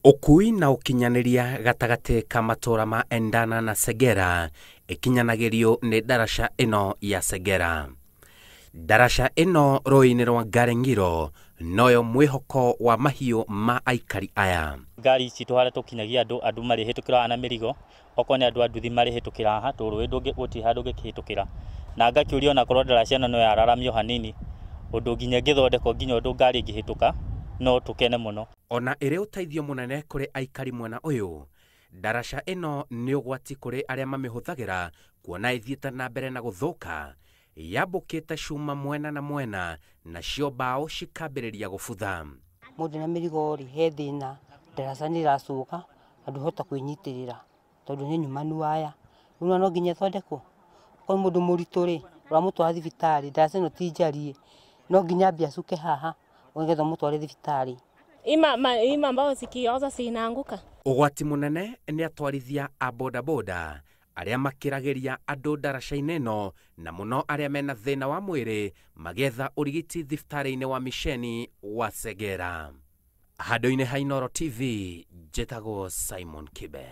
Ukui na ukinyaniria gatagati ka matura ma Endana na Segera ikinyanagirio ni daraca ino ya Segera. Daraca ino rũĩ-inĩ rwa Ngarengiro noyo mwĩhoko wa mahiũ ma aikari aya. Ngari ici twara tukinyagia andu mari hitukira na mirigo okone andu nduthi mari hitukira aha rũĩ ndũngĩgũti handũ ngĩkĩhitukira na ngakiuria na korwo daraca ino no yararamio hanini undu nginya ngithondeko nginya undu ngari ngĩhituka no tukene muno. Ona ĩrĩ ũteithio mũnene kũrĩ aikari mwena ũyũ, daraca ino nĩ ũgwati kũrĩ arĩa mamĩhũthagĩra kuona ĩthiĩte na mbere na gũthũka, yambũkĩte cuma mwena na mwena nacio mbaũ cikambĩrĩria gũbutha. Mũndũ na mĩrigo rĩ he thĩna, daraca nĩ ĩracuka na ndũhota kwĩnyitĩrĩra tondũ nĩ nyumanu waya. Rĩu no nginya ĩthondekwo. Okorwo mũndũ mũritũ rĩ ũramũtwara thibitarĩ, daraca ĩno ti njariĩ, no nginya ambe acuke haha nĩgetha ũmũtware thibitarĩ. Ima ambao zikioza zinaanguka. Ũgwati mũnene nĩ atwarithia a bodaboda arĩa makĩragĩria andũ daraca-inĩ ĩno na mũno arĩa mena thĩna wa mwĩrĩ magĩetha ũrigiti thibitarĩ-inĩ wa Misheni wa Segera. Handũ-inĩ ha Inooro TV, njĩtagwo Simon Kibe.